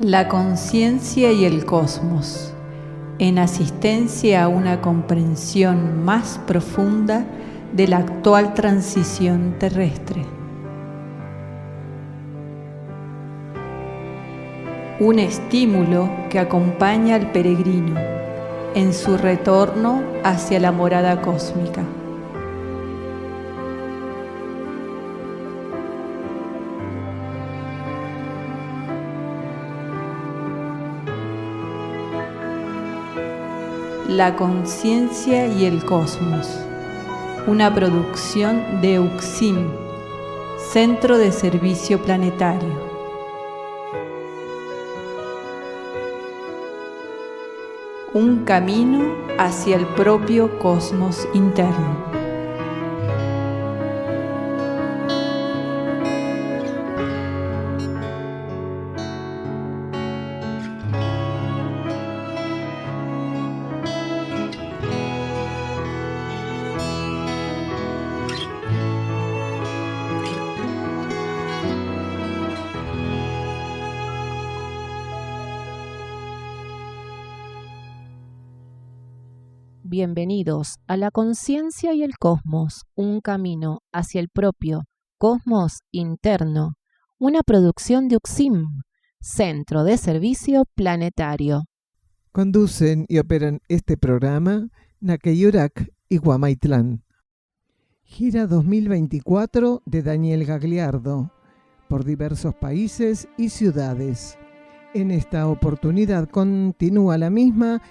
La conciencia y el cosmos, en asistencia a una comprensión más profunda de la actual transición terrestre. Un estímulo que acompaña al peregrino en su retorno hacia la morada cósmica. La conciencia y el cosmos, una producción de UCSIM, Centro de Servicio Planetario. Un camino hacia el propio cosmos interno. Bienvenidos a La Conciencia y el Cosmos, un camino hacia el propio cosmos interno, una producción de UCSIM, Centro de Servicio Planetario. Conducen y operan este programa Nakeyurak y Guamaitlán. Gira 2024 de Daniel Gagliardo, por diversos países y ciudades. En esta oportunidad continúa la misma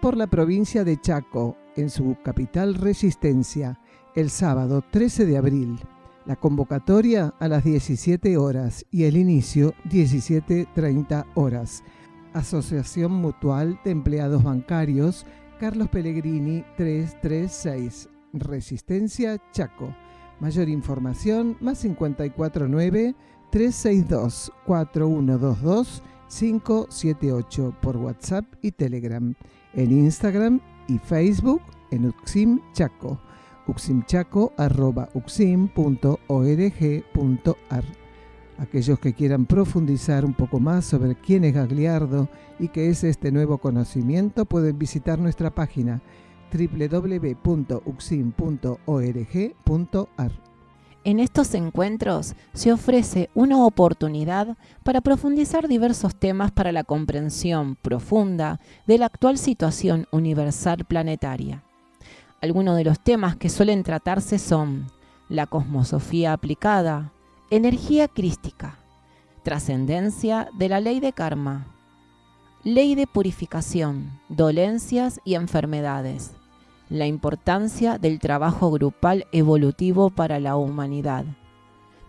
por la provincia de Chaco, en su capital Resistencia, el sábado 13 de abril. La convocatoria a las 17 horas y el inicio 17:30 horas. Asociación Mutual de Empleados Bancarios, Carlos Pellegrini 336, Resistencia, Chaco. Mayor información, más 549-362-4122-578 por WhatsApp y Telegram. En Instagram y Facebook en UCSIM Chaco, ucsimchaco@ucsim.org.ar. Aquellos que quieran profundizar un poco más sobre quién es Gagliardo y qué es este nuevo conocimiento pueden visitar nuestra página www.ucsim.org.ar. En estos encuentros se ofrece una oportunidad para profundizar diversos temas para la comprensión profunda de la actual situación universal planetaria. Algunos de los temas que suelen tratarse son la cosmosofía aplicada, energía crística, trascendencia de la ley de karma, ley de purificación, dolencias y enfermedades, la importancia del trabajo grupal evolutivo para la humanidad,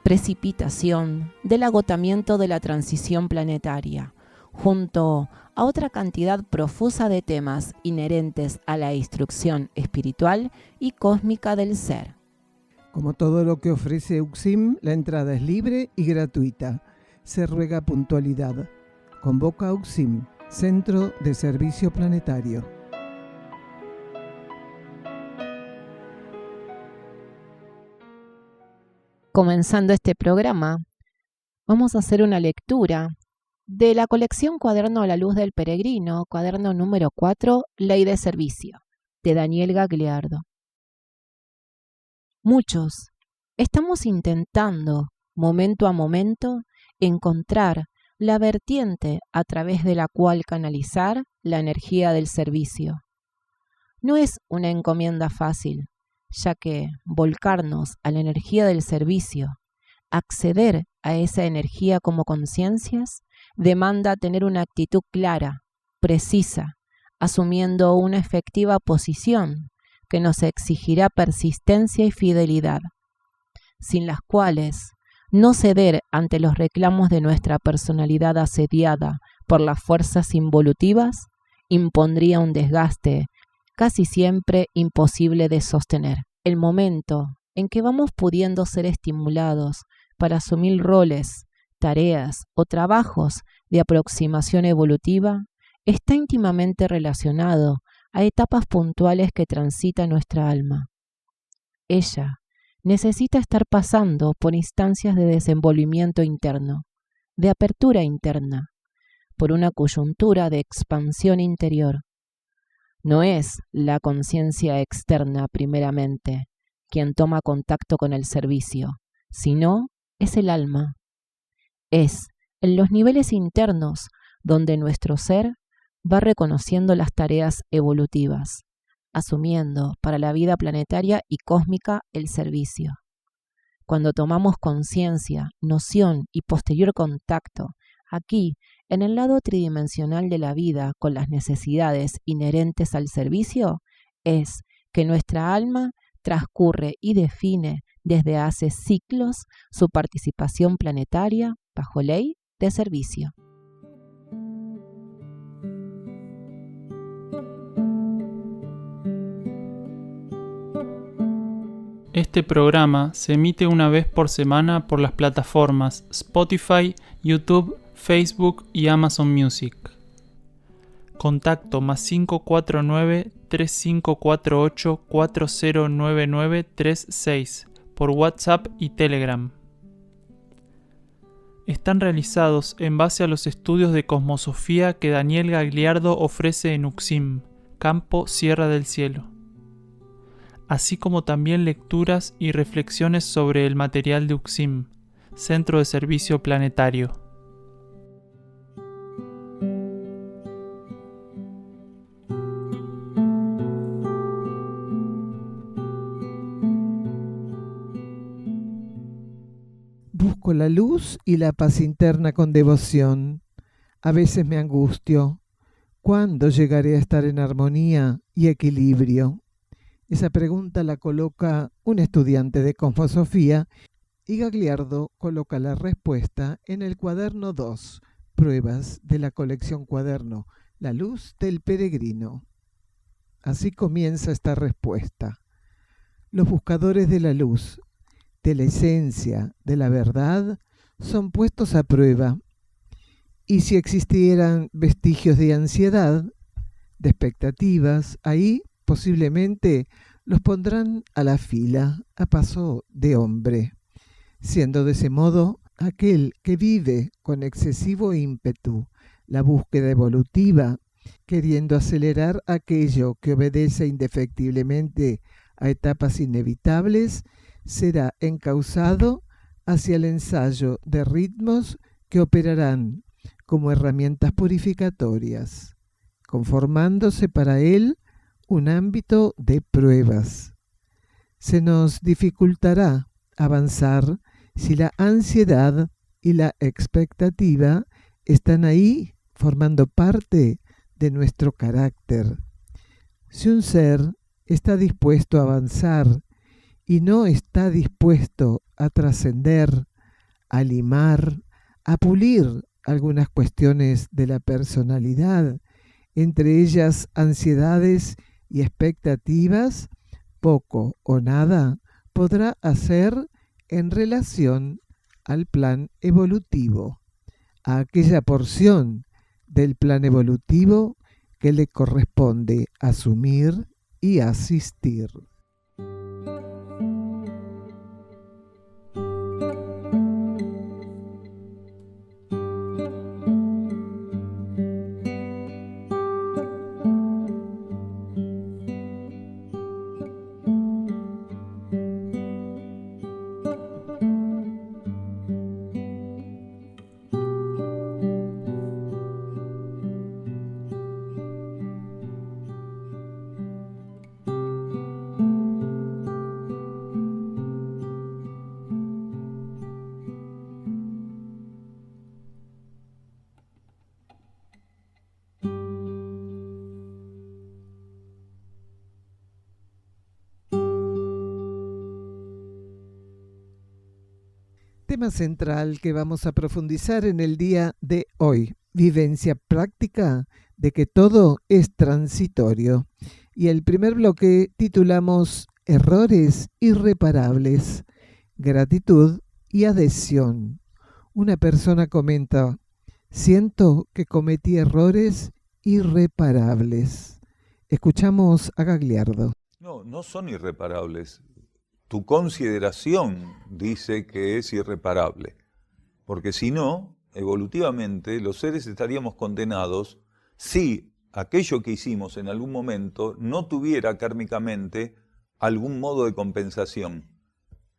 precipitación del agotamiento de la transición planetaria, junto a otra cantidad profusa de temas inherentes a la instrucción espiritual y cósmica del ser. Como todo lo que ofrece UCSIM, la entrada es libre y gratuita. Se ruega puntualidad. Convoca a UCSIM, Centro de Servicio Planetario. Comenzando este programa, vamos a hacer una lectura de la colección Cuaderno a la Luz del Peregrino, cuaderno número 4, Ley de Servicio, de Daniel Gagliardo. Muchos estamos intentando, momento a momento, encontrar la vertiente a través de la cual canalizar la energía del servicio. No es una encomienda fácil, ya que volcarnos a la energía del servicio, acceder a esa energía como conciencias, demanda tener una actitud clara, precisa, asumiendo una efectiva posición que nos exigirá persistencia y fidelidad, sin las cuales no ceder ante los reclamos de nuestra personalidad asediada por las fuerzas involutivas impondría un desgaste casi siempre imposible de sostener. El momento en que vamos pudiendo ser estimulados para asumir roles, tareas o trabajos de aproximación evolutiva está íntimamente relacionado a etapas puntuales que transita nuestra alma. Ella necesita estar pasando por instancias de desenvolvimiento interno, de apertura interna, por una coyuntura de expansión interior. No es la conciencia externa primeramente quien toma contacto con el servicio, sino es el alma. Es en los niveles internos donde nuestro ser va reconociendo las tareas evolutivas, asumiendo para la vida planetaria y cósmica el servicio. Cuando tomamos conciencia, noción y posterior contacto, aquí, en el lado tridimensional de la vida con las necesidades inherentes al servicio, es que nuestra alma transcurre y define desde hace ciclos su participación planetaria bajo ley de servicio. Este programa se emite una vez por semana por las plataformas Spotify, YouTube, Facebook y Amazon Music. Contacto +549 3548 409936 por WhatsApp y Telegram. Están realizados en base a los estudios de cosmosofía que Daniel Gagliardo ofrece en Uxim, Campo Sierra del Cielo, así como también lecturas y reflexiones sobre el material de Uxim, Centro de Servicio Planetario. Busco la luz y la paz interna con devoción. A veces me angustio. ¿Cuándo llegaré a estar en armonía y equilibrio? Esa pregunta la coloca un estudiante de cosmosofía y Gagliardo coloca la respuesta en el cuaderno 2, pruebas de la colección cuaderno, La luz del peregrino. Así comienza esta respuesta. Los buscadores de la luz, de la esencia, de la verdad, son puestos a prueba. Y si existieran vestigios de ansiedad, de expectativas, ahí posiblemente los pondrán a la fila, a paso de hombre, siendo de ese modo aquel que vive con excesivo ímpetu la búsqueda evolutiva, queriendo acelerar aquello que obedece indefectiblemente a etapas inevitables, será encauzado hacia el ensayo de ritmos que operarán como herramientas purificatorias, conformándose para él un ámbito de pruebas. Se nos dificultará avanzar si la ansiedad y la expectativa están ahí formando parte de nuestro carácter. Si un ser está dispuesto a avanzar y no está dispuesto a trascender, a limar, a pulir algunas cuestiones de la personalidad, entre ellas ansiedades y expectativas, poco o nada podrá hacer en relación al plan evolutivo, a aquella porción del plan evolutivo que le corresponde asumir y asistir. Tema central que vamos a profundizar en el día de hoy, vivencia práctica de que todo es transitorio. Y el primer bloque titulamos Errores irreparables, gratitud y adhesión. Una persona comenta, siento que cometí errores irreparables. Escuchamos a Gagliardo. No son irreparables. Tu consideración dice que es irreparable, porque si no, evolutivamente, los seres estaríamos condenados si aquello que hicimos en algún momento no tuviera kármicamente algún modo de compensación.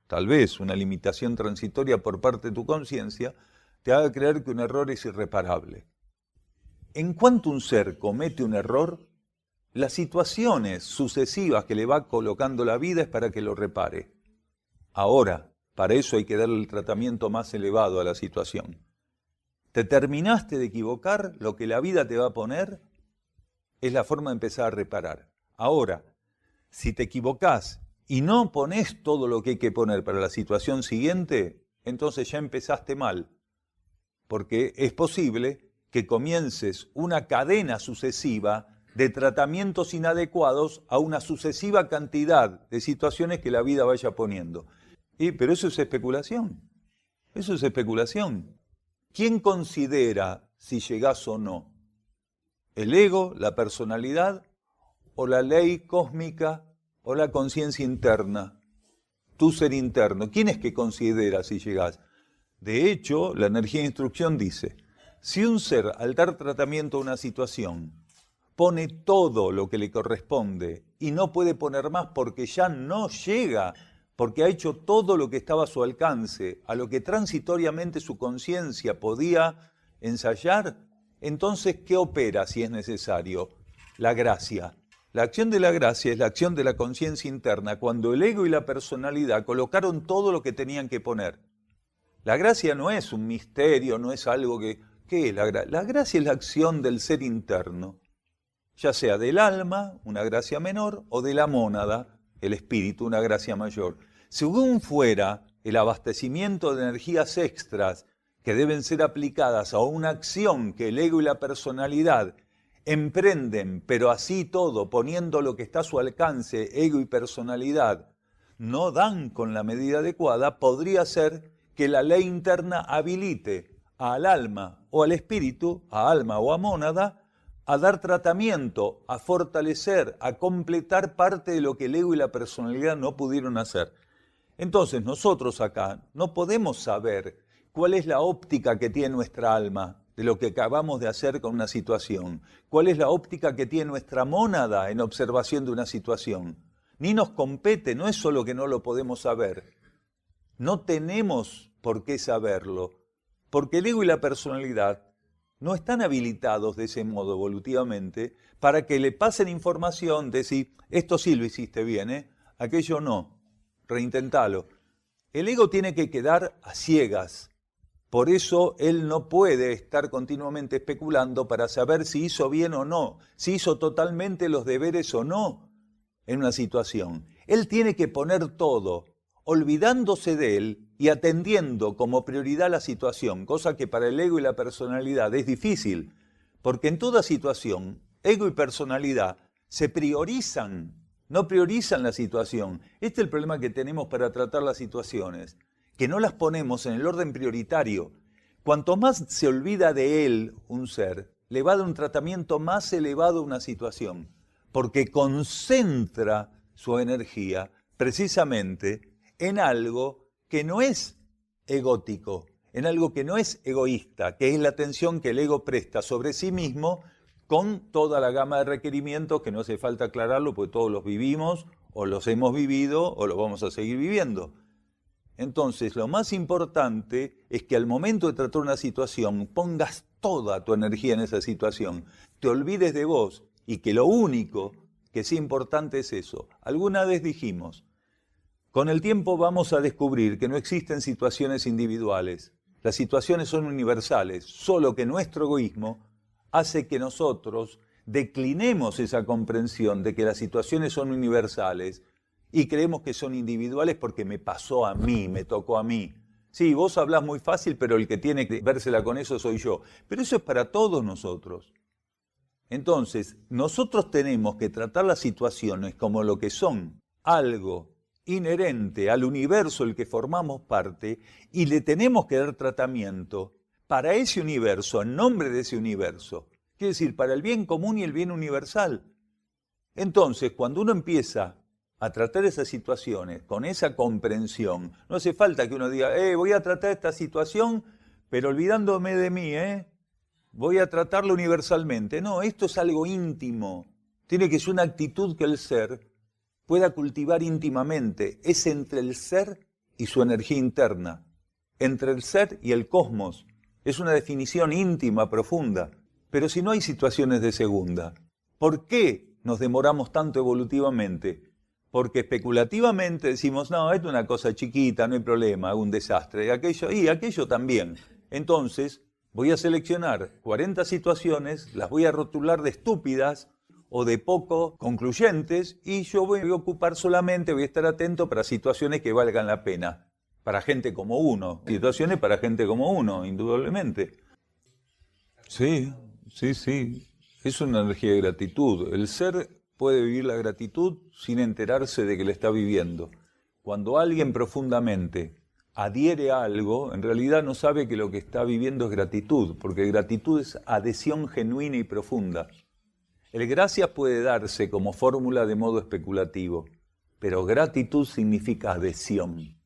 Tal vez una limitación transitoria por parte de tu conciencia te haga creer que un error es irreparable. En cuanto un ser comete un error, las situaciones sucesivas que le va colocando la vida es para que lo repare. Ahora, para eso hay que darle el tratamiento más elevado a la situación. Te terminaste de equivocar, lo que la vida te va a poner es la forma de empezar a reparar. Ahora, si te equivocás y no pones todo lo que hay que poner para la situación siguiente, entonces ya empezaste mal, porque es posible que comiences una cadena sucesiva de tratamientos inadecuados a una sucesiva cantidad de situaciones que la vida vaya poniendo. Pero eso es especulación. Eso es especulación. ¿Quién considera si llegás o no? ¿El ego, la personalidad, o la ley cósmica, o la conciencia interna? Tu ser interno. ¿Quién es que considera si llegás? De hecho, la energía de instrucción dice, si un ser al dar tratamiento a una situación pone todo lo que le corresponde y no puede poner más porque ya no llega, porque ha hecho todo lo que estaba a su alcance, a lo que transitoriamente su conciencia podía ensayar, entonces, ¿qué opera si es necesario? La gracia. La acción de la gracia es la acción de la conciencia interna, cuando el ego y la personalidad colocaron todo lo que tenían que poner. La gracia no es un misterio, no es algo que... ¿Qué es la gracia? La gracia es la acción del ser interno, ya sea del alma, una gracia menor, o de la mónada, el espíritu, una gracia mayor. Según fuera el abastecimiento de energías extras que deben ser aplicadas a una acción que el ego y la personalidad emprenden, pero así todo, poniendo lo que está a su alcance, ego y personalidad, no dan con la medida adecuada, podría ser que la ley interna habilite al alma o al espíritu, a alma o a mónada, a dar tratamiento, a fortalecer, a completar parte de lo que el ego y la personalidad no pudieron hacer. Entonces nosotros acá no podemos saber cuál es la óptica que tiene nuestra alma de lo que acabamos de hacer con una situación, cuál es la óptica que tiene nuestra mónada en observación de una situación. Ni nos compete, no es solo que no lo podemos saber, no tenemos por qué saberlo, porque el ego y la personalidad no están habilitados de ese modo evolutivamente para que le pasen información de si esto sí lo hiciste bien, aquello no, reintentalo. El ego tiene que quedar a ciegas, por eso él no puede estar continuamente especulando para saber si hizo bien o no, si hizo totalmente los deberes o no en una situación. Él tiene que poner todo, olvidándose de él y atendiendo como prioridad la situación, cosa que para el ego y la personalidad es difícil, porque en toda situación, ego y personalidad se priorizan, no priorizan la situación. Este es el problema que tenemos para tratar las situaciones, que no las ponemos en el orden prioritario. Cuanto más se olvida de él un ser, le va a dar un tratamiento más elevado a una situación, porque concentra su energía precisamente en algo que no es egótico, en algo que no es egoísta, que es la atención que el ego presta sobre sí mismo con toda la gama de requerimientos que no hace falta aclararlo porque todos los vivimos o los hemos vivido o los vamos a seguir viviendo. Entonces, lo más importante es que al momento de tratar una situación pongas toda tu energía en esa situación, te olvides de vos y que lo único que es importante es eso. Alguna vez dijimos, con el tiempo vamos a descubrir que no existen situaciones individuales. Las situaciones son universales, solo que nuestro egoísmo hace que nosotros declinemos esa comprensión de que las situaciones son universales y creemos que son individuales porque me pasó a mí, me tocó a mí. Sí, vos hablás muy fácil, pero el que tiene que vérsela con eso soy yo. Pero eso es para todos nosotros. Entonces, nosotros tenemos que tratar las situaciones como lo que son, algo inherente al universo del que formamos parte, y le tenemos que dar tratamiento para ese universo, en nombre de ese universo. Quiere decir, para el bien común y el bien universal. Entonces, cuando uno empieza a tratar esas situaciones con esa comprensión, no hace falta que uno diga, voy a tratar esta situación pero olvidándome de mí, voy a tratarlo universalmente. No, esto es algo íntimo. Tiene que ser una actitud que el ser pueda cultivar íntimamente. Es entre el ser y su energía interna, entre el ser y el cosmos. Es una definición íntima, profunda. Pero si no hay situaciones de segunda, ¿por qué nos demoramos tanto evolutivamente? Porque especulativamente decimos, no, esto es una cosa chiquita, no hay problema, es un desastre, y aquello también. Entonces, voy a seleccionar 40 situaciones, las voy a rotular de estúpidas o de poco concluyentes, y yo voy a ocupar solamente, voy a estar atento para situaciones que valgan la pena, para gente como uno, situaciones para gente como uno, indudablemente. Sí, es una energía de gratitud. El ser puede vivir la gratitud sin enterarse de que la está viviendo. Cuando alguien profundamente adhiere a algo, en realidad no sabe que lo que está viviendo es gratitud, porque gratitud es adhesión genuina y profunda. El gracias puede darse como fórmula de modo especulativo, pero gratitud significa adhesión.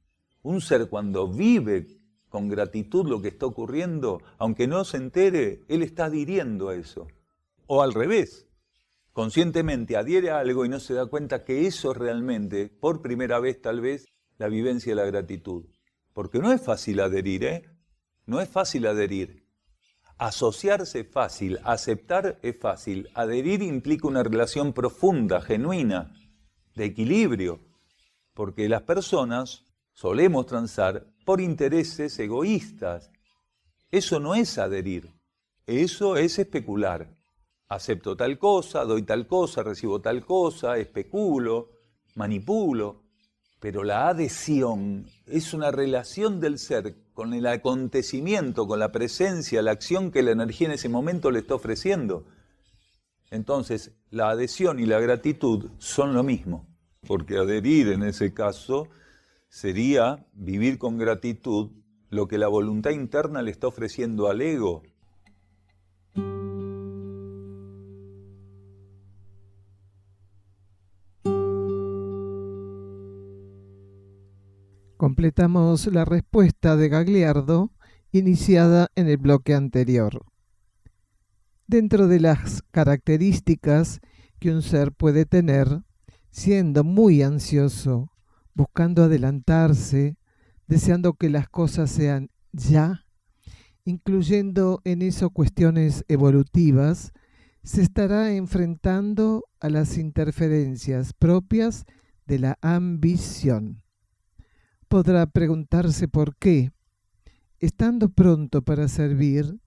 Un ser cuando vive con gratitud lo que está ocurriendo, aunque no se entere, él está adhiriendo a eso. O al revés, conscientemente adhiere a algo y no se da cuenta que eso es realmente, por primera vez tal vez, la vivencia de la gratitud. Porque no es fácil adherir, No es fácil adherir. Asociarse es fácil, aceptar es fácil. Adherir implica una relación profunda, genuina, de equilibrio, porque las personas solemos transar por intereses egoístas. Eso no es adherir, eso es especular. Acepto tal cosa, doy tal cosa, recibo tal cosa, especulo, manipulo. Pero la adhesión es una relación del ser con el acontecimiento, con la presencia, la acción que la energía en ese momento le está ofreciendo. Entonces, la adhesión y la gratitud son lo mismo, porque adherir en ese caso sería vivir con gratitud lo que la voluntad interna le está ofreciendo al ego. Completamos la respuesta de Gagliardo iniciada en el bloque anterior. Dentro de las características que un ser puede tener, siendo muy ansioso, buscando adelantarse, deseando que las cosas sean ya, incluyendo en eso cuestiones evolutivas, se estará enfrentando a las interferencias propias de la ambición. Podrá preguntarse por qué, estando pronto para servir,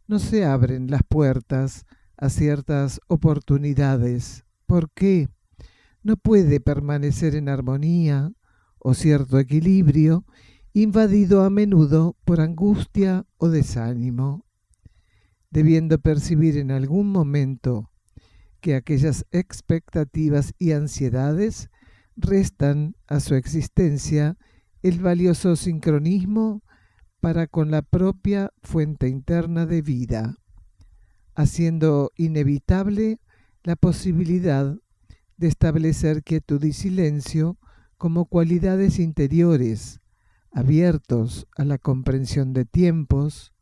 no se abren las puertas a ciertas oportunidades. ¿Por qué no puede permanecer en armonía o cierto equilibrio, invadido a menudo por angustia o desánimo, debiendo percibir en algún momento que aquellas expectativas y ansiedades restan a su existencia el valioso sincronismo para con la propia fuente interna de vida, haciendo inevitable la posibilidad de establecer quietud y silencio como cualidades interiores, abiertos a la comprensión de tiempos,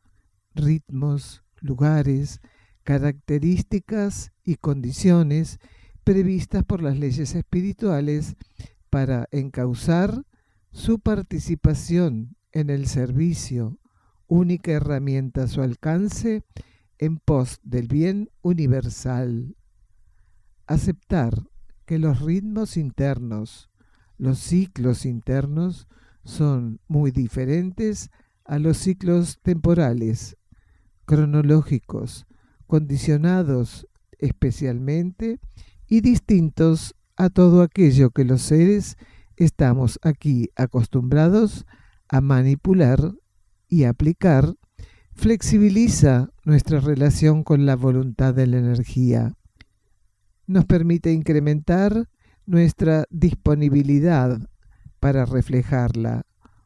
ritmos, lugares, características y condiciones previstas por las leyes espirituales para encauzar su participación en el servicio, única herramienta a su alcance en pos del bien universal. Aceptar que los ritmos internos, los ciclos internos, son muy diferentes a los ciclos temporales, cronológicos, condicionados especialmente y distintos a todo aquello que los seres estamos aquí acostumbrados a manipular y aplicar, flexibiliza nuestra relación con la voluntad de la energía. Nos permite incrementar nuestra disponibilidad para reflejarla,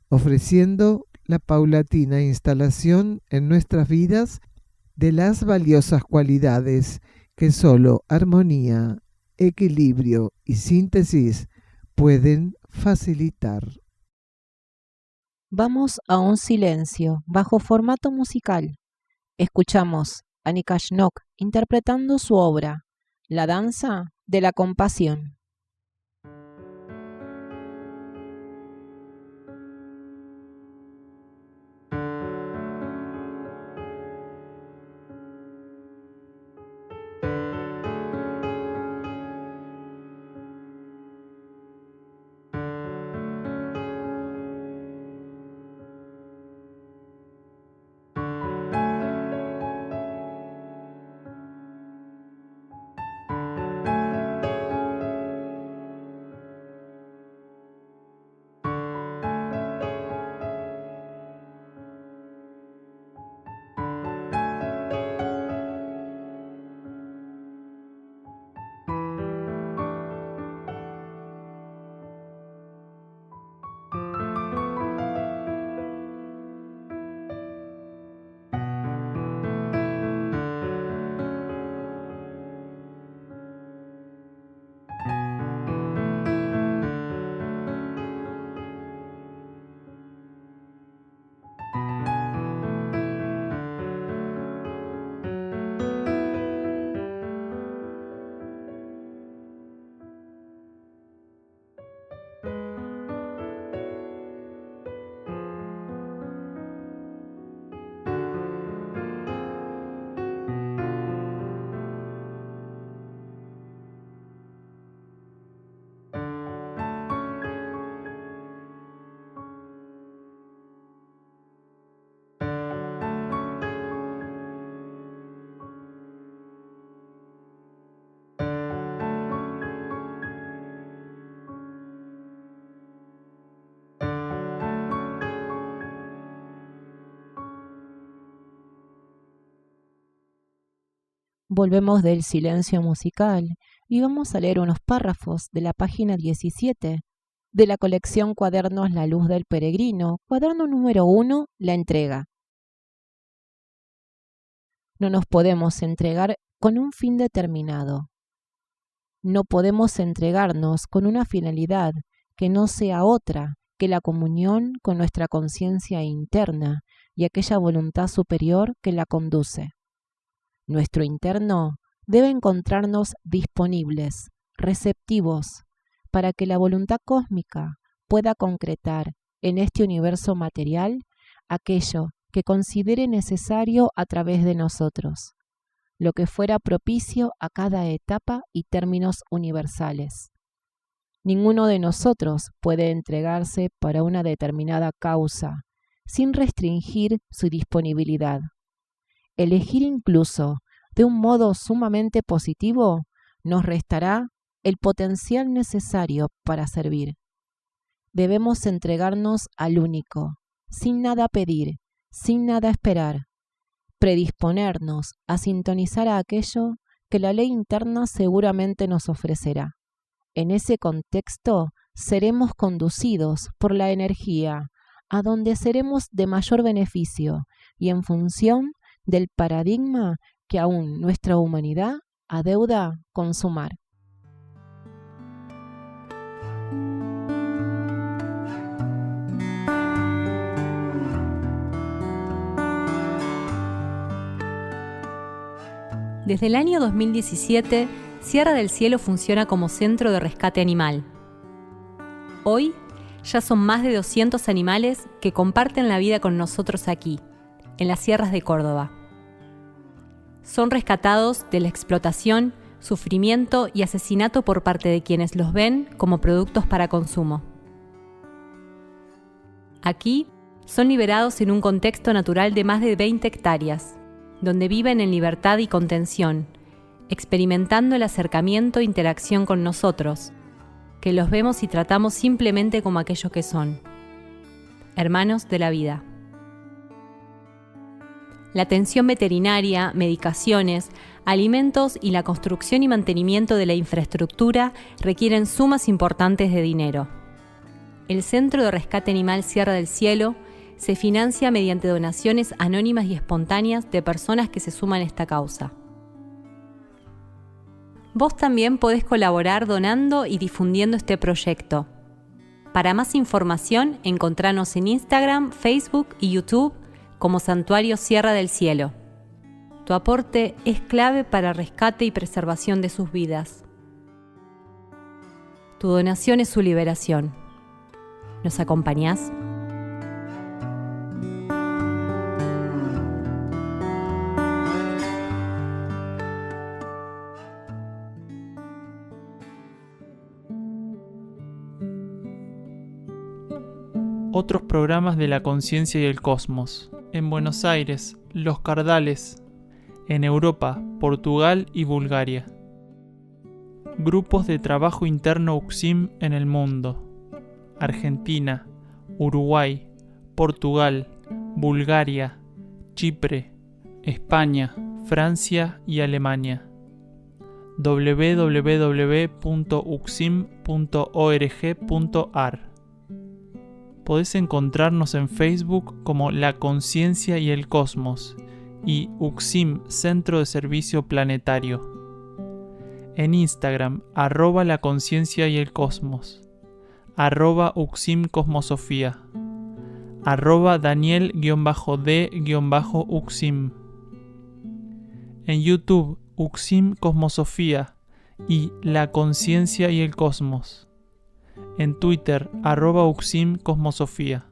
ofreciendo la paulatina instalación en nuestras vidas de las valiosas cualidades que solo armonía, equilibrio y síntesis pueden facilitar. vamos a un silencio bajo formato musical. Escuchamos a Nikashnok interpretando su obra, La danza de la compasión. Volvemos del silencio musical y vamos a leer unos párrafos de la página 17 de la colección Cuadernos La Luz del Peregrino, cuaderno número 1, la entrega. No nos podemos entregar con un fin determinado. No podemos entregarnos con una finalidad que no sea otra que la comunión con nuestra conciencia interna y aquella voluntad superior que la conduce. Nuestro interno debe encontrarnos disponibles, receptivos, para que la voluntad cósmica pueda concretar en este universo material aquello que considere necesario a través de nosotros, lo que fuera propicio a cada etapa y términos universales. Ninguno de nosotros puede entregarse para una determinada causa, sin restringir su disponibilidad. Elegir incluso de un modo sumamente positivo nos restará el potencial necesario para servir. Debemos entregarnos al único, sin nada pedir, sin nada esperar, predisponernos a sintonizar a aquello que la ley interna seguramente nos ofrecerá. En ese contexto seremos conducidos por la energía a donde seremos de mayor beneficio y en función del paradigma que aún nuestra humanidad adeuda consumar. Desde el año 2017, Sierra del Cielo funciona como centro de rescate animal. Hoy, ya son más de 200 animales que comparten la vida con nosotros aquí, en las sierras de Córdoba. Son rescatados de la explotación, sufrimiento y asesinato por parte de quienes los ven como productos para consumo. Aquí, son liberados en un contexto natural de más de 20 hectáreas, donde viven en libertad y contención, experimentando el acercamiento e interacción con nosotros, que los vemos y tratamos simplemente como aquellos que son, hermanos de la vida. La atención veterinaria, medicaciones, alimentos y la construcción y mantenimiento de la infraestructura requieren sumas importantes de dinero. El Centro de Rescate Animal Sierra del Cielo se financia mediante donaciones anónimas y espontáneas de personas que se suman a esta causa. Vos también podés colaborar donando y difundiendo este proyecto. Para más información, encontranos en Instagram, Facebook y YouTube como Santuario Sierra del Cielo. Tu aporte es clave para rescate y preservación de sus vidas. Tu donación es su liberación. ¿Nos acompañás? Otros programas de la conciencia y el cosmos. En Buenos Aires, Los Cardales. En Europa, Portugal y Bulgaria. Grupos de trabajo interno UCSIM en el mundo. Argentina, Uruguay, Portugal, Bulgaria, Chipre, España, Francia y Alemania. www.ucsim.org.ar. Podés encontrarnos en Facebook como La Conciencia y el Cosmos y UCSIM Centro de Servicio Planetario. En Instagram, @La Conciencia y el Cosmos, @UCSIM Cosmosofía, @Daniel_D_UCSIM. En YouTube, UCSIM Cosmosofía y La Conciencia y el Cosmos. En Twitter, @UCSIM Cosmosofía.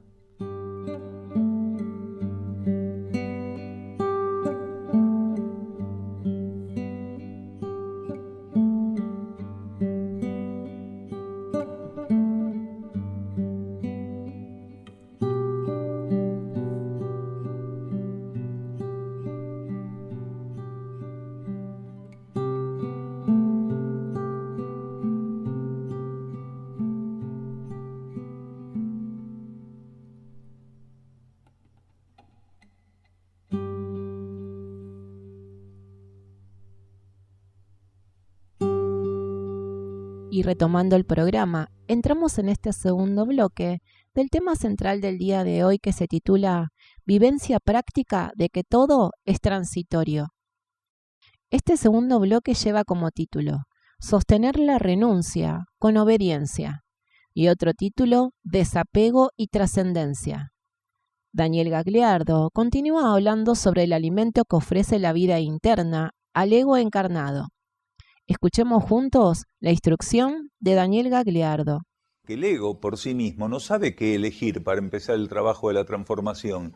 Y retomando el programa, entramos en este segundo bloque del tema central del día de hoy que se titula Vivencia práctica de que todo es transitorio. Este segundo bloque lleva como título Sostener la renuncia con obediencia y otro título Desapego y trascendencia. Daniel Gagliardo continúa hablando sobre el alimento que ofrece la vida interna al ego encarnado. Escuchemos juntos la instrucción de Daniel Gagliardo. Que el ego por sí mismo no sabe qué elegir para empezar el trabajo de la transformación.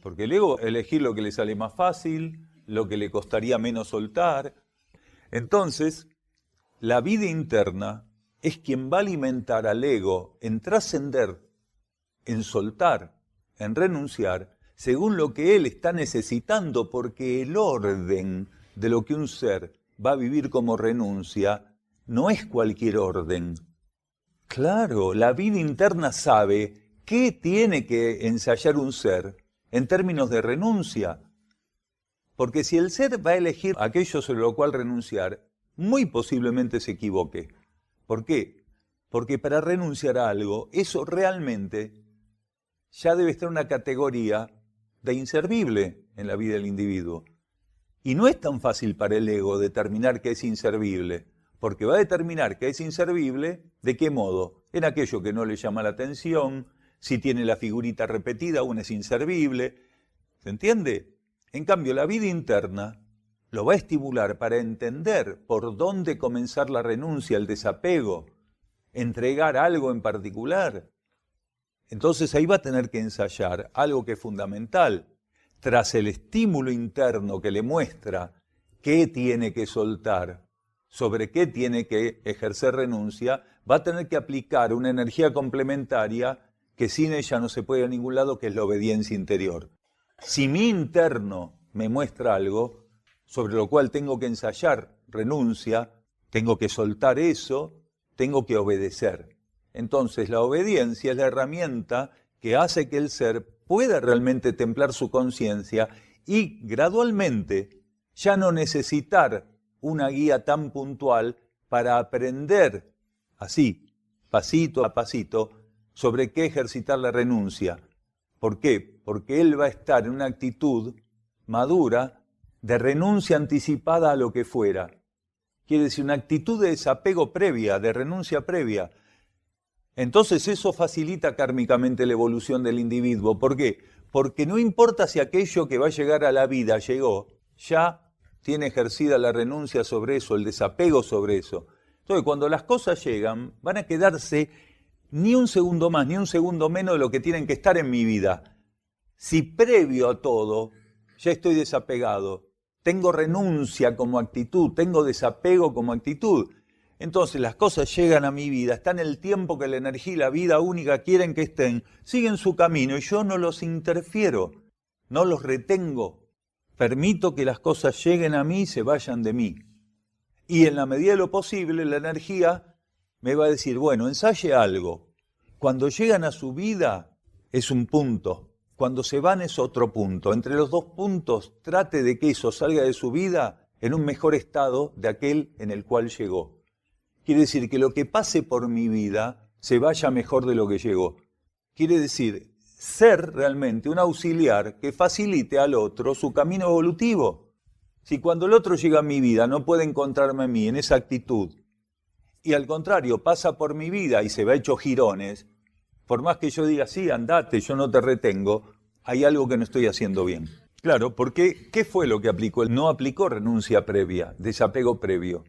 Porque el ego elegir lo que le sale más fácil, lo que le costaría menos soltar. Entonces, la vida interna es quien va a alimentar al ego en trascender, en soltar, en renunciar, según lo que él está necesitando, porque el orden de lo que un ser va a vivir como renuncia, no es cualquier orden. Claro, la vida interna sabe qué tiene que ensayar un ser en términos de renuncia. Porque si el ser va a elegir aquello sobre lo cual renunciar, muy posiblemente se equivoque. ¿Por qué? Porque para renunciar a algo, eso realmente ya debe estar en una categoría de inservible en la vida del individuo. Y no es tan fácil para el ego determinar qué es inservible, porque va a determinar qué es inservible, ¿de qué modo? En aquello que no le llama la atención, si tiene la figurita repetida, aún es inservible. ¿Se entiende? En cambio, la vida interna lo va a estimular para entender por dónde comenzar la renuncia, el desapego, entregar algo en particular. Entonces ahí va a tener que ensayar algo que es fundamental. Tras el estímulo interno que le muestra qué tiene que soltar, sobre qué tiene que ejercer renuncia, va a tener que aplicar una energía complementaria que sin ella no se puede ir a ningún lado, que es la obediencia interior. Si mi interno me muestra algo sobre lo cual tengo que ensayar renuncia, tengo que soltar eso, tengo que obedecer. Entonces la obediencia es la herramienta que hace que el ser pueda realmente templar su conciencia y gradualmente ya no necesitar una guía tan puntual para aprender así, pasito a pasito, sobre qué ejercitar la renuncia. ¿Por qué? Porque él va a estar en una actitud madura de renuncia anticipada a lo que fuera. Quiere decir, una actitud de desapego previa, de renuncia previa. Entonces eso facilita kármicamente la evolución del individuo. ¿Por qué? Porque no importa si aquello que va a llegar a la vida llegó, ya tiene ejercida la renuncia sobre eso, el desapego sobre eso. Entonces cuando las cosas llegan, van a quedarse ni un segundo más, ni un segundo menos de lo que tienen que estar en mi vida. Si previo a todo ya estoy desapegado, tengo renuncia como actitud, tengo desapego como actitud, entonces las cosas llegan a mi vida, están el tiempo que la energía y la vida única quieren que estén, siguen su camino y yo no los interfiero, no los retengo, permito que las cosas lleguen a mí y se vayan de mí. Y en la medida de lo posible la energía me va a decir, bueno, ensaye algo. Cuando llegan a su vida es un punto, cuando se van es otro punto. Entre los dos puntos trate de que eso salga de su vida en un mejor estado de aquel en el cual llegó. Quiere decir que lo que pase por mi vida se vaya mejor de lo que llegó. Quiere decir ser realmente un auxiliar que facilite al otro su camino evolutivo. Si cuando el otro llega a mi vida no puede encontrarme a mí en esa actitud, y al contrario pasa por mi vida y se va hecho jirones, por más que yo diga, sí, andate, yo no te retengo, hay algo que no estoy haciendo bien. Claro, porque ¿qué fue lo que aplicó? Él no aplicó renuncia previa, desapego previo,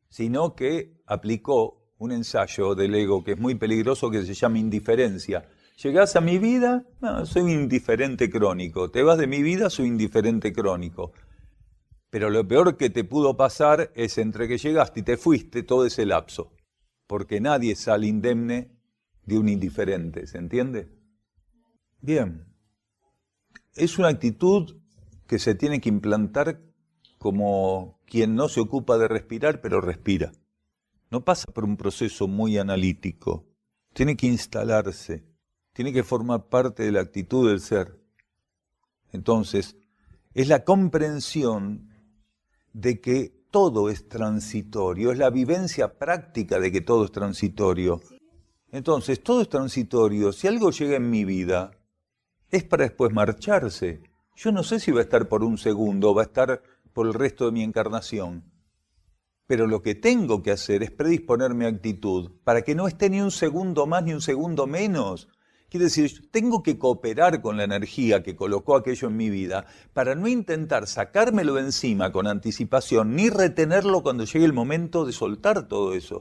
sino que aplicó un ensayo del ego que es muy peligroso, que se llama indiferencia. ¿Llegás a mi vida? No, soy un indiferente crónico. ¿Te vas de mi vida? Soy indiferente crónico. Pero lo peor que te pudo pasar es entre que llegaste y te fuiste todo ese lapso. Porque nadie sale indemne de un indiferente, ¿se entiende? Bien. Es una actitud que se tiene que implantar como quien no se ocupa de respirar, pero respira. No pasa por un proceso muy analítico. Tiene que instalarse. Tiene que formar parte de la actitud del ser. Entonces, es la comprensión de que todo es transitorio, es la vivencia práctica de que todo es transitorio. Entonces, todo es transitorio. Si algo llega en mi vida, es para después marcharse. Yo no sé si va a estar por un segundo o va a estar por el resto de mi encarnación. Pero lo que tengo que hacer es predisponer mi actitud para que no esté ni un segundo más ni un segundo menos. Quiere decir, tengo que cooperar con la energía que colocó aquello en mi vida para no intentar sacármelo de encima con anticipación ni retenerlo cuando llegue el momento de soltar todo eso.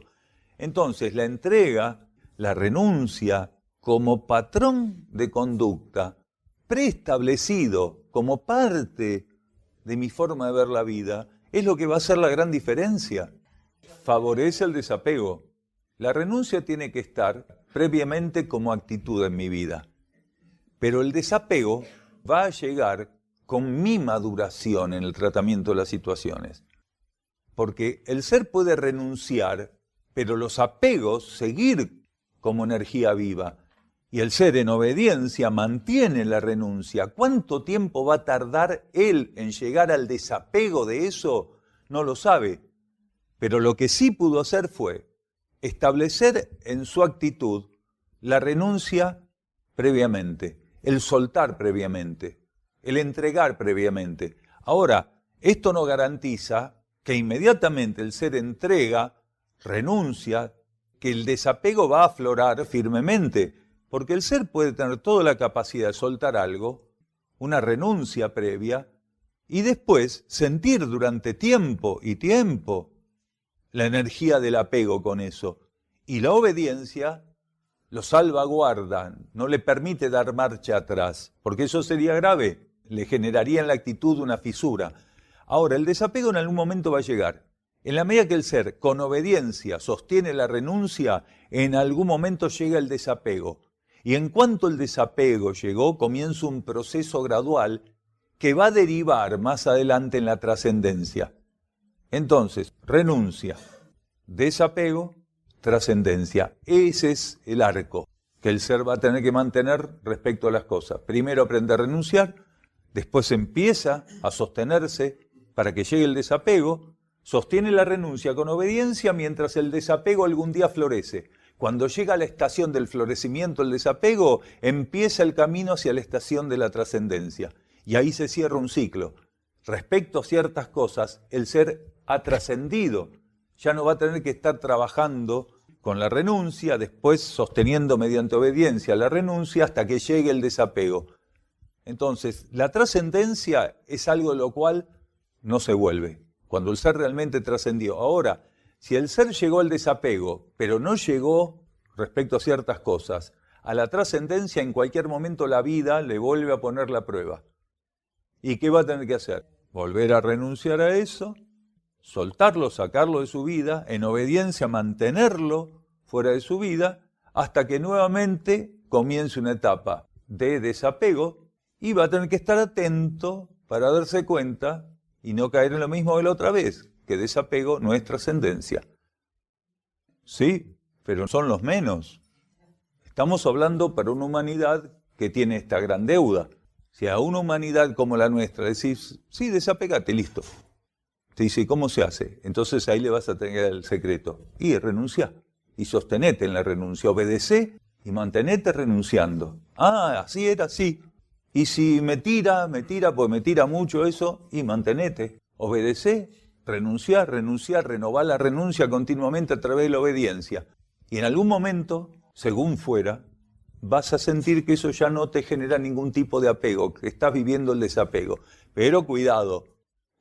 Entonces, la entrega, la renuncia como patrón de conducta preestablecido como parte de mi forma de ver la vida es lo que va a hacer la gran diferencia. Favorece el desapego. La renuncia tiene que estar previamente como actitud en mi vida. Pero el desapego va a llegar con mi maduración en el tratamiento de las situaciones. Porque el ser puede renunciar, pero los apegos seguir como energía viva. Y el ser en obediencia mantiene la renuncia. ¿Cuánto tiempo va a tardar él en llegar al desapego de eso? No lo sabe. Pero lo que sí pudo hacer fue establecer en su actitud la renuncia previamente, el soltar previamente, el entregar previamente. Ahora, esto no garantiza que inmediatamente el ser entrega, renuncia, que el desapego va a aflorar firmemente, porque el ser puede tener toda la capacidad de soltar algo, una renuncia previa, y después sentir durante tiempo y tiempo la energía del apego con eso. Y la obediencia lo salvaguarda, no le permite dar marcha atrás, porque eso sería grave, le generaría en la actitud una fisura. Ahora, el desapego en algún momento va a llegar. En la medida que el ser con obediencia sostiene la renuncia, en algún momento llega el desapego. Y en cuanto el desapego llegó, comienza un proceso gradual que va a derivar más adelante en la trascendencia. Entonces, renuncia, desapego, trascendencia. Ese es el arco que el ser va a tener que mantener respecto a las cosas. Primero aprende a renunciar, después empieza a sostenerse para que llegue el desapego, sostiene la renuncia con obediencia mientras el desapego algún día florece. Cuando llega la estación del florecimiento, el desapego, empieza el camino hacia la estación de la trascendencia. Y ahí se cierra un ciclo. Respecto a ciertas cosas, el ser ha trascendido. Ya no va a tener que estar trabajando con la renuncia, después sosteniendo mediante obediencia la renuncia hasta que llegue el desapego. Entonces, la trascendencia es algo de lo cual no se vuelve, cuando el ser realmente trascendió. Ahora, si el ser llegó al desapego, pero no llegó respecto a ciertas cosas, a la trascendencia en cualquier momento la vida le vuelve a poner la prueba. ¿Y qué va a tener que hacer? Volver a renunciar a eso, soltarlo, sacarlo de su vida, en obediencia mantenerlo fuera de su vida, hasta que nuevamente comience una etapa de desapego y va a tener que estar atento para darse cuenta y no caer en lo mismo de la otra vez, que desapego no es trascendencia. Sí, pero son los menos. Estamos hablando para una humanidad que tiene esta gran deuda. Si a una humanidad como la nuestra decís, sí, desapegate, listo. Te dice, ¿cómo se hace? Entonces ahí le vas a tener el secreto. Y renuncia. Y sostenete en la renuncia. Obedecé y mantenete renunciando. Ah, así era, sí. Y si me tira, pues me tira mucho eso, y mantenete. Obedecé, renunciar, renovar la renuncia continuamente a través de la obediencia. Y en algún momento, según fuera, vas a sentir que eso ya no te genera ningún tipo de apego, que estás viviendo el desapego. Pero cuidado,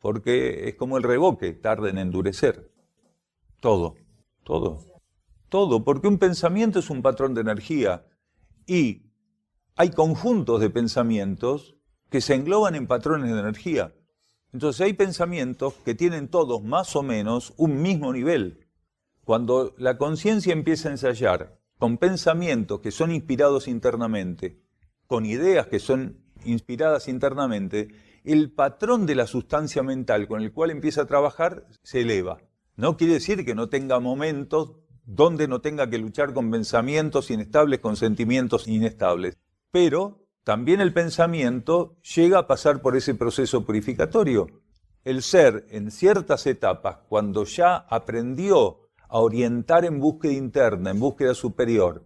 porque es como el revoque, tarda en endurecer. Todo, porque un pensamiento es un patrón de energía y hay conjuntos de pensamientos que se engloban en patrones de energía. Entonces hay pensamientos que tienen todos más o menos un mismo nivel. Cuando la conciencia empieza a ensayar con pensamientos que son inspirados internamente, con ideas que son inspiradas internamente, el patrón de la sustancia mental con el cual empieza a trabajar se eleva. No quiere decir que no tenga momentos donde no tenga que luchar con pensamientos inestables, con sentimientos inestables. Pero también el pensamiento llega a pasar por ese proceso purificatorio. El ser, en ciertas etapas, cuando ya aprendió a orientar en búsqueda interna, en búsqueda superior,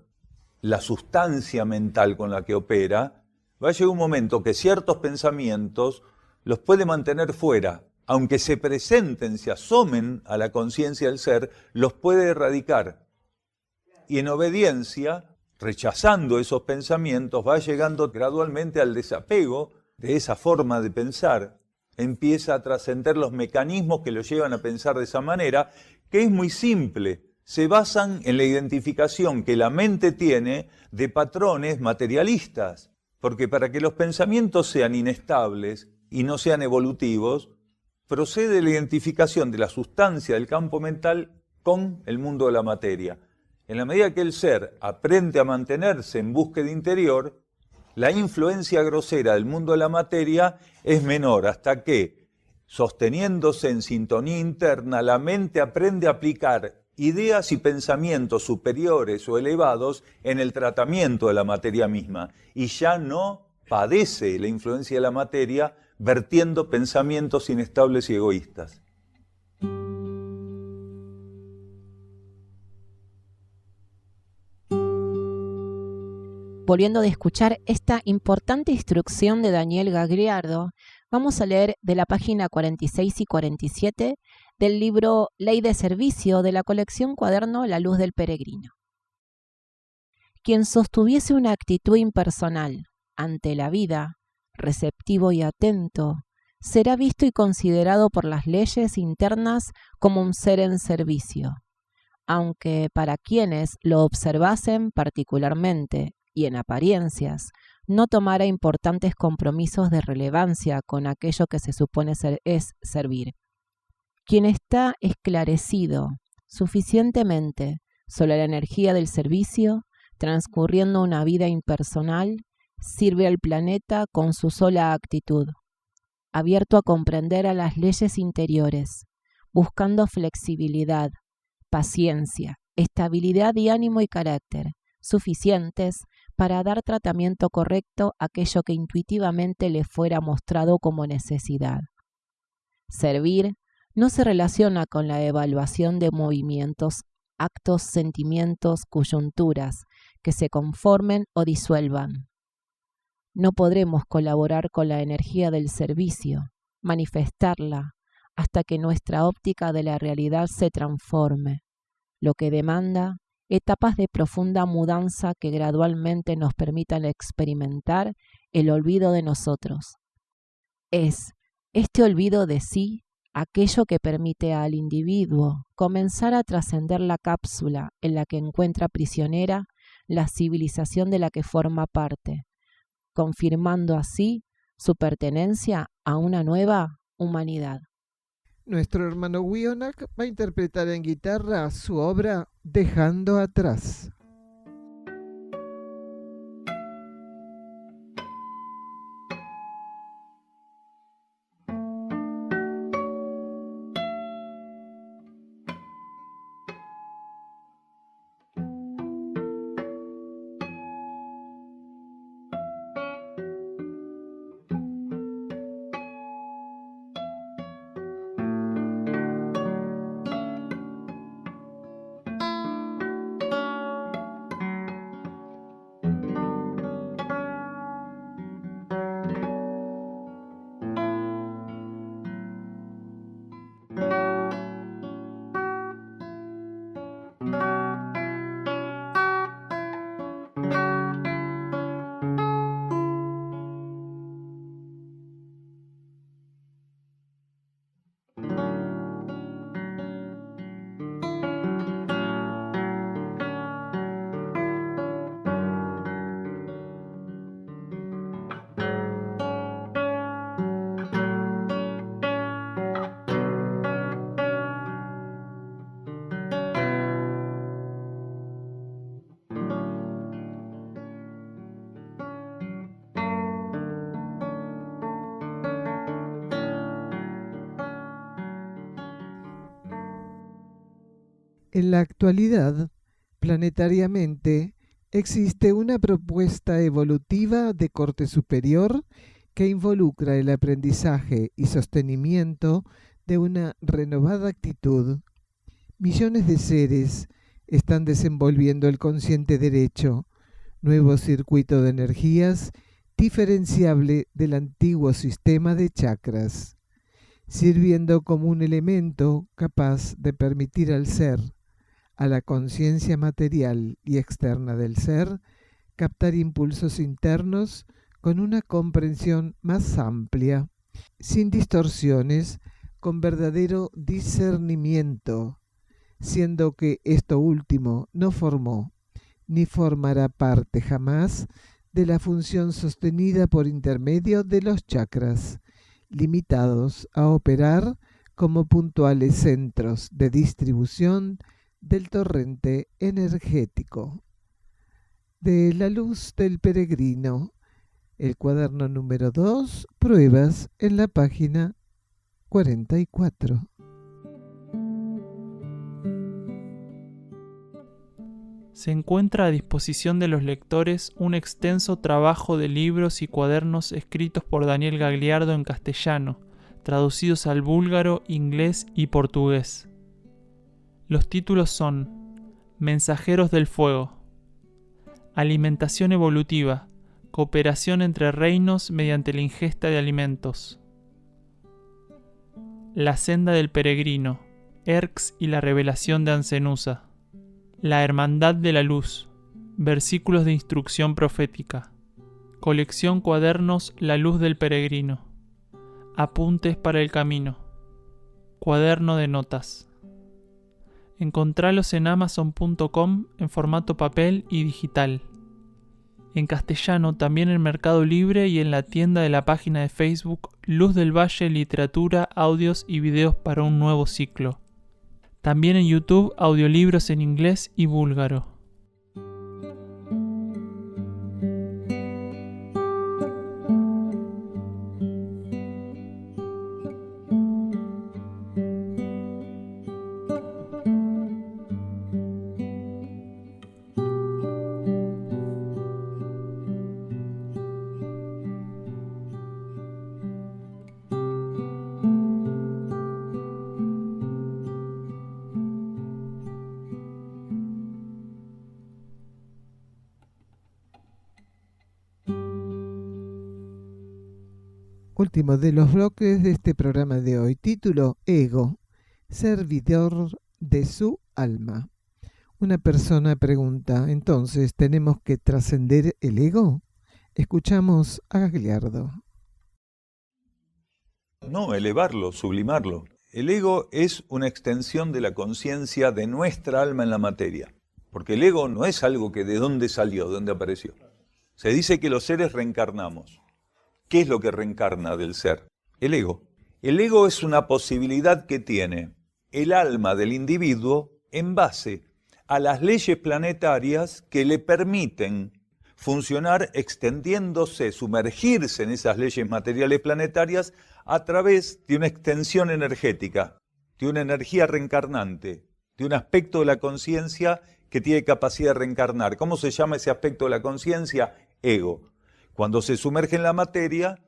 la sustancia mental con la que opera, va a llegar un momento que ciertos pensamientos los puede mantener fuera, aunque se presenten, se asomen a la conciencia del ser, los puede erradicar. Y en obediencia, rechazando esos pensamientos, va llegando gradualmente al desapego de esa forma de pensar. Empieza a trascender los mecanismos que lo llevan a pensar de esa manera, que es muy simple. Se basan en la identificación que la mente tiene de patrones materialistas. Porque para que los pensamientos sean inestables y no sean evolutivos, procede la identificación de la sustancia del campo mental con el mundo de la materia. En la medida que el ser aprende a mantenerse en búsqueda interior, la influencia grosera del mundo de la materia es menor, hasta que, sosteniéndose en sintonía interna, la mente aprende a aplicar ideas y pensamientos superiores o elevados en el tratamiento de la materia misma, y ya no padece la influencia de la materia vertiendo pensamientos inestables y egoístas. Volviendo de escuchar esta importante instrucción de Daniel Gagliardo, vamos a leer de la página 46 y 47 del libro Ley de Servicio de la colección Cuaderno La Luz del Peregrino. Quien sostuviese una actitud impersonal ante la vida, receptivo y atento, será visto y considerado por las leyes internas como un ser en servicio, aunque para quienes lo observasen particularmente y en apariencias, no tomara importantes compromisos de relevancia con aquello que se supone es servir. Quien está esclarecido suficientemente sobre la energía del servicio, transcurriendo una vida impersonal, sirve al planeta con su sola actitud, abierto a comprender a las leyes interiores, buscando flexibilidad, paciencia, estabilidad y ánimo y carácter, suficientes para dar tratamiento correcto a aquello que intuitivamente le fuera mostrado como necesidad. Servir no se relaciona con la evaluación de movimientos, actos, sentimientos, coyunturas que se conformen o disuelvan. No podremos colaborar con la energía del servicio, manifestarla, hasta que nuestra óptica de la realidad se transforme, lo que demanda etapas de profunda mudanza que gradualmente nos permitan experimentar el olvido de nosotros. Es este olvido de sí aquello que permite al individuo comenzar a trascender la cápsula en la que encuentra prisionera la civilización de la que forma parte, confirmando así su pertenencia a una nueva humanidad. Nuestro hermano Wionak va a interpretar en guitarra su obra Dejando atrás. En la actualidad, planetariamente, existe una propuesta evolutiva de corte superior que involucra el aprendizaje y sostenimiento de una renovada actitud. Millones de seres están desenvolviendo el consciente derecho, nuevo circuito de energías diferenciable del antiguo sistema de chakras, sirviendo como un elemento capaz de permitir al ser, a la conciencia material y externa del ser, captar impulsos internos con una comprensión más amplia, sin distorsiones, con verdadero discernimiento, siendo que esto último no formó ni formará parte jamás de la función sostenida por intermedio de los chakras, limitados a operar como puntuales centros de distribución del torrente energético. De La luz del peregrino, el cuaderno número 2, pruebas en la página 44. Se encuentra a disposición de los lectores un extenso trabajo de libros y cuadernos escritos por Daniel Gagliardo en castellano, traducidos al búlgaro, inglés y portugués. Los títulos son Mensajeros del Fuego, Alimentación evolutiva, cooperación entre reinos mediante la ingesta de alimentos. La senda del peregrino, Erx y la revelación de Ancenusa. La hermandad de la luz, versículos de instrucción profética. Colección cuadernos La luz del peregrino. Apuntes para el camino. Cuaderno de notas. Encontralos en amazon.com en formato papel y digital. En castellano también en Mercado Libre y en la tienda de la página de Facebook Luz del Valle Literatura, Audios y Videos para un Nuevo Ciclo. También en YouTube audiolibros en inglés y búlgaro. Último de los bloques de este programa de hoy, título Ego, servidor de su alma. Una persona pregunta, entonces, ¿tenemos que trascender el ego? Escuchamos a Gagliardo. No, elevarlo, sublimarlo. El ego es una extensión de la conciencia de nuestra alma en la materia. Porque el ego no es algo que de dónde salió, de dónde apareció. Se dice que los seres reencarnamos. ¿Qué es lo que reencarna del ser? El ego. El ego es una posibilidad que tiene el alma del individuo en base a las leyes planetarias que le permiten funcionar extendiéndose, sumergirse en esas leyes materiales planetarias a través de una extensión energética, de una energía reencarnante, de un aspecto de la conciencia que tiene capacidad de reencarnar. ¿Cómo se llama ese aspecto de la conciencia? Ego. Cuando se sumerge en la materia,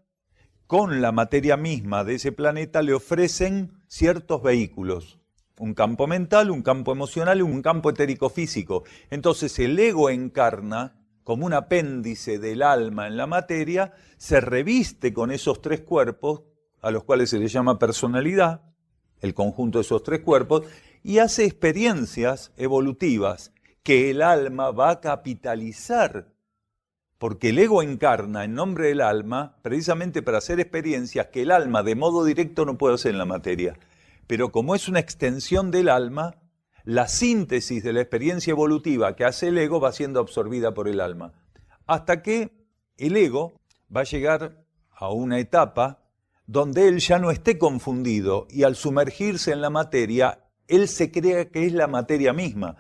con la materia misma de ese planeta le ofrecen ciertos vehículos. Un campo mental, un campo emocional y un campo etérico-físico. Entonces el ego encarna como un apéndice del alma en la materia, se reviste con esos tres cuerpos, a los cuales se le llama personalidad, el conjunto de esos tres cuerpos, y hace experiencias evolutivas que el alma va a capitalizar, porque el ego encarna en nombre del alma precisamente para hacer experiencias que el alma de modo directo no puede hacer en la materia. Pero como es una extensión del alma, la síntesis de la experiencia evolutiva que hace el ego va siendo absorbida por el alma. Hasta que el ego va a llegar a una etapa donde él ya no esté confundido y al sumergirse en la materia, él se crea que es la materia misma.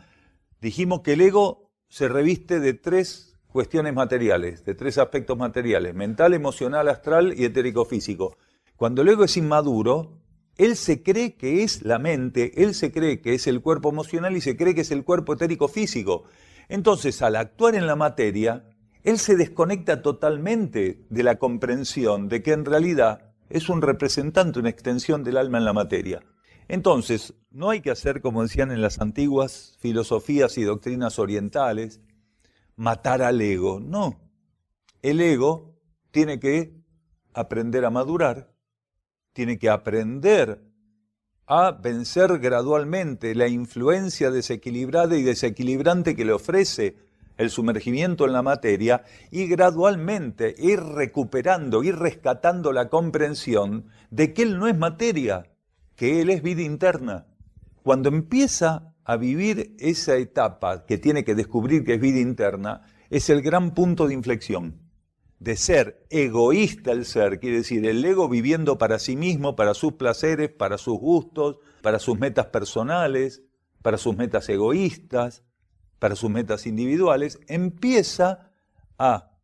Dijimos que el ego se reviste de tres cuestiones materiales, de tres aspectos materiales: mental, emocional, astral y etérico-físico. Cuando el ego es inmaduro, él se cree que es la mente, él se cree que es el cuerpo emocional y se cree que es el cuerpo etérico-físico. Entonces, al actuar en la materia, él se desconecta totalmente de la comprensión de que en realidad es un representante, una extensión del alma en la materia. Entonces, no hay que hacer, como decían en las antiguas filosofías y doctrinas orientales, matar al ego. No, el ego tiene que aprender a madurar, tiene que aprender a vencer gradualmente la influencia desequilibrada y desequilibrante que le ofrece el sumergimiento en la materia y gradualmente ir recuperando, ir rescatando la comprensión de que él no es materia, que él es vida interna. Cuando empieza a vivir esa etapa que tiene que descubrir que es vida interna, es el gran punto de inflexión. De ser egoísta el ser, quiere decir el ego viviendo para sí mismo, para sus placeres, para sus gustos, para sus metas personales, para sus metas egoístas, para sus metas individuales, empieza a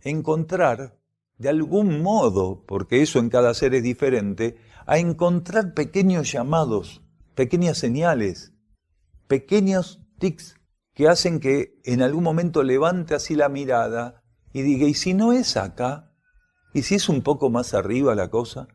encontrar de algún modo, porque eso en cada ser es diferente, a encontrar pequeños llamados, pequeñas señales, pequeños tics que hacen que en algún momento levante así la mirada y diga, ¿y si no es acá? ¿Y si es un poco más arriba la cosa?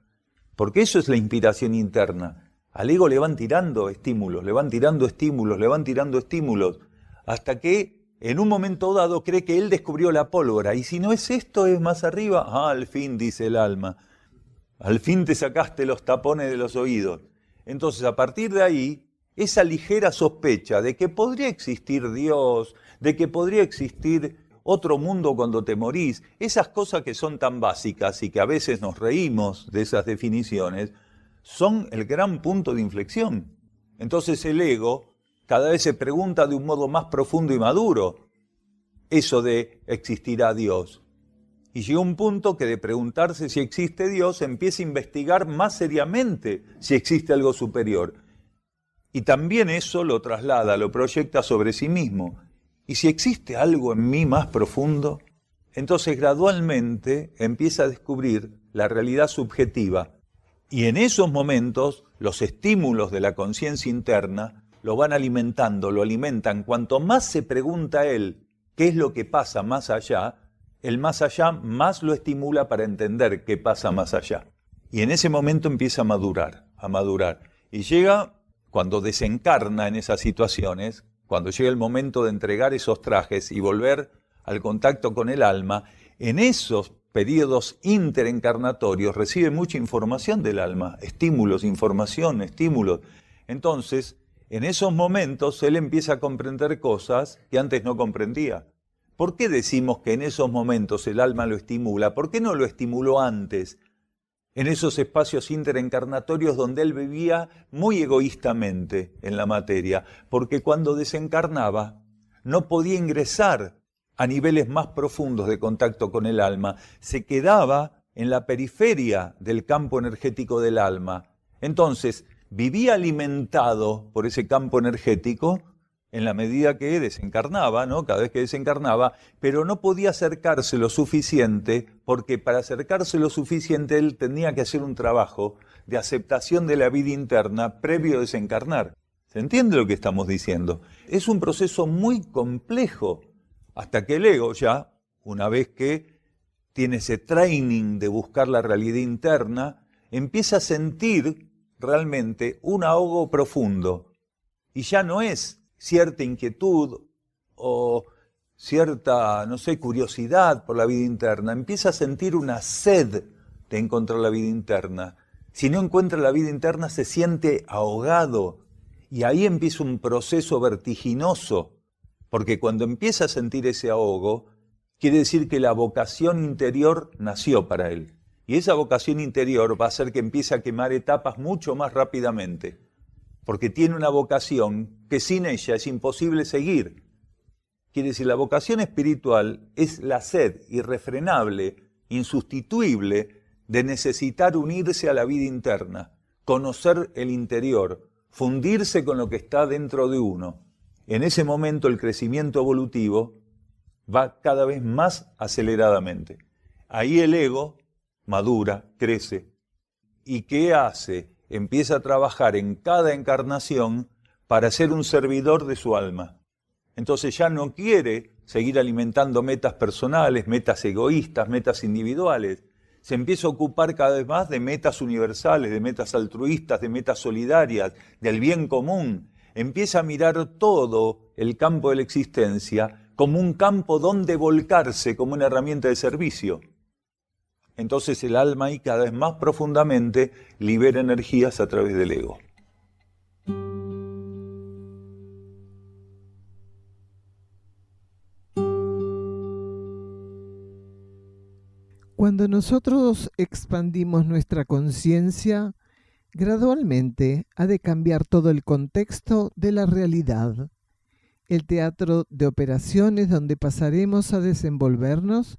Porque eso es la inspiración interna. Al ego le van tirando estímulos, le van tirando estímulos, le van tirando estímulos, hasta que en un momento dado cree que él descubrió la pólvora. ¿Y si no es esto, es más arriba? Ah, al fin, dice el alma. Al fin te sacaste los tapones de los oídos. Entonces, a partir de ahí, esa ligera sospecha de que podría existir Dios, de que podría existir otro mundo cuando te morís, esas cosas que son tan básicas y que a veces nos reímos de esas definiciones, son el gran punto de inflexión. Entonces el ego cada vez se pregunta de un modo más profundo y maduro eso de ¿existirá Dios? Y llega un punto que de preguntarse si existe Dios empieza a investigar más seriamente si existe algo superior. Y también eso lo traslada, lo proyecta sobre sí mismo. Y si existe algo en mí más profundo, entonces gradualmente empieza a descubrir la realidad subjetiva. Y en esos momentos, los estímulos de la conciencia interna lo van alimentando, lo alimentan. Cuanto más se pregunta él qué es lo que pasa más allá, el más allá más lo estimula para entender qué pasa más allá. Y en ese momento empieza a madurar. Y llega, cuando desencarna en esas situaciones, cuando llega el momento de entregar esos trajes y volver al contacto con el alma, en esos periodos interencarnatorios recibe mucha información del alma, estímulos, información, estímulos. Entonces, En esos momentos él empieza a comprender cosas que antes no comprendía. ¿Por qué decimos que en esos momentos el alma lo estimula? ¿Por qué no lo estimuló antes? En esos espacios interencarnatorios donde él vivía muy egoístamente en la materia, porque cuando desencarnaba no podía ingresar a niveles más profundos de contacto con el alma, se quedaba en la periferia del campo energético del alma. Entonces, vivía alimentado por ese campo energético en la medida que desencarnaba, ¿no? Cada vez que desencarnaba, pero no podía acercarse lo suficiente, porque para acercarse lo suficiente él tenía que hacer un trabajo de aceptación de la vida interna previo a desencarnar. ¿Se entiende lo que estamos diciendo? Es un proceso muy complejo, hasta que el ego ya, una vez que tiene ese training de buscar la realidad interna, empieza a sentir realmente un ahogo profundo, y ya no es cierta inquietud o cierta, curiosidad por la vida interna, empieza a sentir una sed de encontrar la vida interna. Si no encuentra la vida interna se siente ahogado y ahí empieza un proceso vertiginoso, porque cuando empieza a sentir ese ahogo, quiere decir que la vocación interior nació para él. Y esa vocación interior va a hacer que empiece a quemar etapas mucho más rápidamente, porque tiene una vocación que sin ella es imposible seguir. Quiere decir, la vocación espiritual es la sed irrefrenable, insustituible, de necesitar unirse a la vida interna, conocer el interior, fundirse con lo que está dentro de uno. En ese momento el crecimiento evolutivo va cada vez más aceleradamente. Ahí el ego madura, crece. ¿Y qué hace? Empieza a trabajar en cada encarnación para ser un servidor de su alma. Entonces ya no quiere seguir alimentando metas personales, metas egoístas, metas individuales. Se empieza a ocupar cada vez más de metas universales, de metas altruistas, de metas solidarias, del bien común. Empieza a mirar todo el campo de la existencia como un campo donde volcarse, como una herramienta de servicio. Entonces el alma ahí cada vez más profundamente libera energías a través del ego. Cuando nosotros expandimos nuestra conciencia, gradualmente ha de cambiar todo el contexto de la realidad. El teatro de operaciones donde pasaremos a desenvolvernos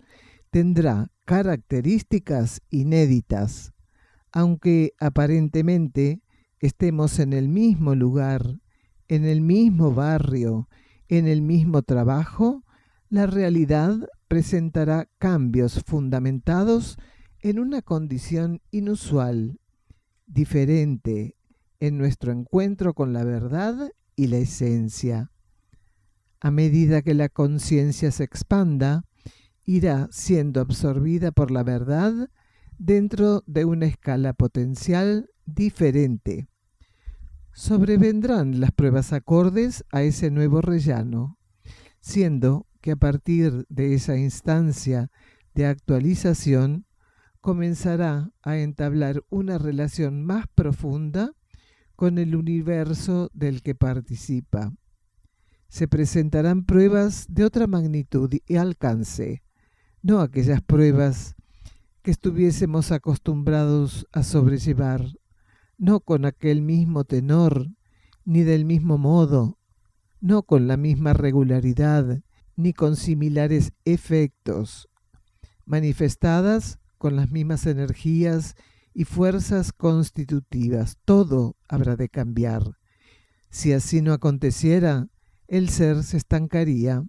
tendrá características inéditas. Aunque aparentemente estemos en el mismo lugar, en el mismo barrio, en el mismo trabajo, la realidad presentará cambios fundamentados en una condición inusual, diferente en nuestro encuentro con la verdad y la esencia. A medida que la conciencia se expanda, irá siendo absorbida por la verdad dentro de una escala potencial diferente. Sobrevendrán las pruebas acordes a ese nuevo rellano, siendo que a partir de esa instancia de actualización comenzará a entablar una relación más profunda con el universo del que participa. Se presentarán pruebas de otra magnitud y alcance, no aquellas pruebas que estuviésemos acostumbrados a sobrellevar, no con aquel mismo tenor, ni del mismo modo, no con la misma regularidad, ni con similares efectos, manifestadas con las mismas energías y fuerzas constitutivas. Todo habrá de cambiar. Si así no aconteciera, el ser se estancaría,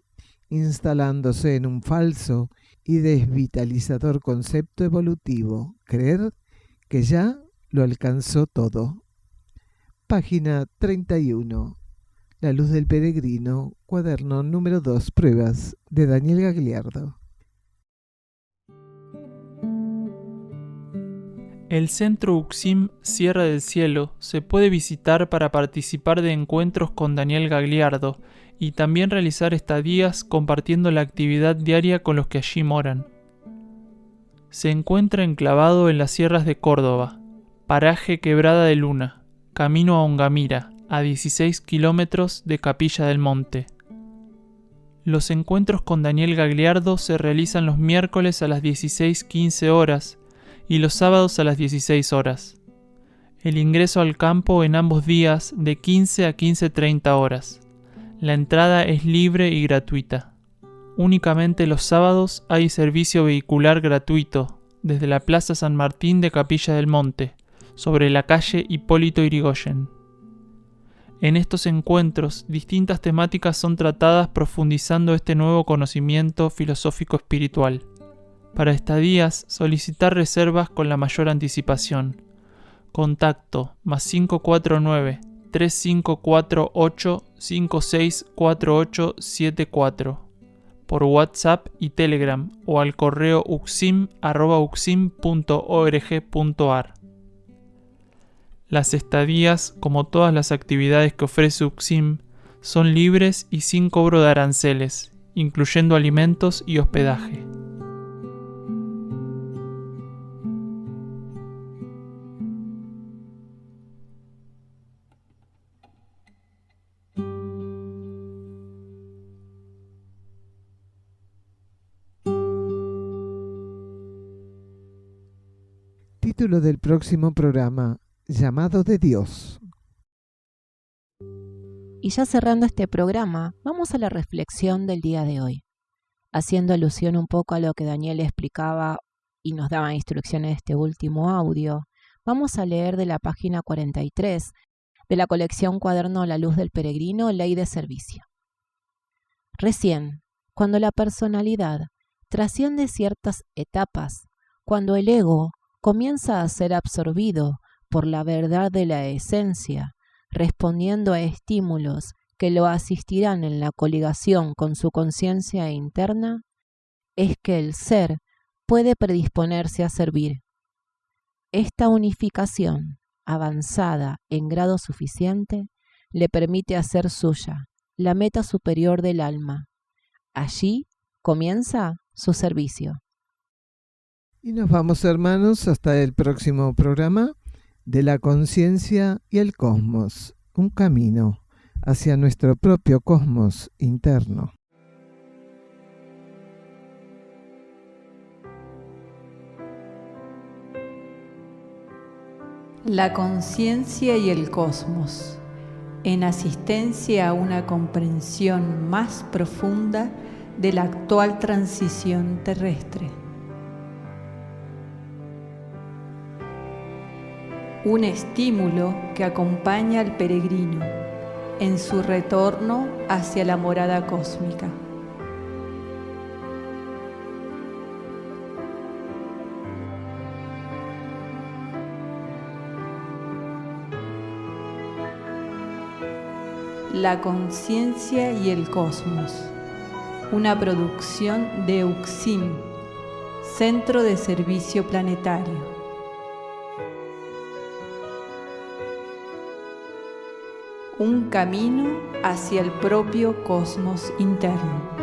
instalándose en un falso y desvitalizador concepto evolutivo, creer que ya lo alcanzó todo. Página 31. La luz del peregrino, cuaderno número 2, pruebas, de Daniel Gagliardo. El Centro Uxim Sierra del Cielo se puede visitar para participar de encuentros con Daniel Gagliardo y también realizar estadías compartiendo la actividad diaria con los que allí moran. Se encuentra enclavado en las sierras de Córdoba, paraje Quebrada de Luna, camino a Ongamira, a 16 kilómetros de Capilla del Monte. Los encuentros con Daniel Gagliardo se realizan los miércoles a las 16:15 horas y los sábados a las 16 horas. El ingreso al campo en ambos días de 15 a 15:30 horas. La entrada es libre y gratuita. Únicamente los sábados hay servicio vehicular gratuito desde la Plaza San Martín de Capilla del Monte, sobre la calle Hipólito Yrigoyen. En estos encuentros, distintas temáticas son tratadas profundizando este nuevo conocimiento filosófico espiritual. Para estadías, solicitar reservas con la mayor anticipación. Contacto +549 3548 564874 por WhatsApp y Telegram o al correo uxim@uxim.org.ar. Las estadías, como todas las actividades que ofrece UXIM, son libres y sin cobro de aranceles, incluyendo alimentos y hospedaje. Título del próximo programa: Llamado de Dios. Y ya cerrando este programa, vamos a la reflexión del día de hoy, haciendo alusión un poco a lo que Daniel explicaba y nos daba instrucciones en este último audio. Vamos a leer de la página 43 de la colección Cuaderno La Luz del Peregrino, Ley de Servicio. Recién, cuando la personalidad trasciende ciertas etapas, cuando el ego comienza a ser absorbido por la verdad de la esencia, respondiendo a estímulos que lo asistirán en la coligación con su conciencia interna, es que el ser puede predisponerse a servir. Esta unificación, avanzada en grado suficiente, le permite hacer suya la meta superior del alma. Allí comienza su servicio. Y nos vamos, hermanos, hasta el próximo programa de la conciencia y el cosmos, un camino hacia nuestro propio cosmos interno. La conciencia y el cosmos, en asistencia a una comprensión más profunda de la actual transición terrestre. Un estímulo que acompaña al peregrino en su retorno hacia la morada cósmica. La conciencia y el cosmos, una producción de UXIM, Centro de Servicio Planetario. Un camino hacia el propio cosmos interno.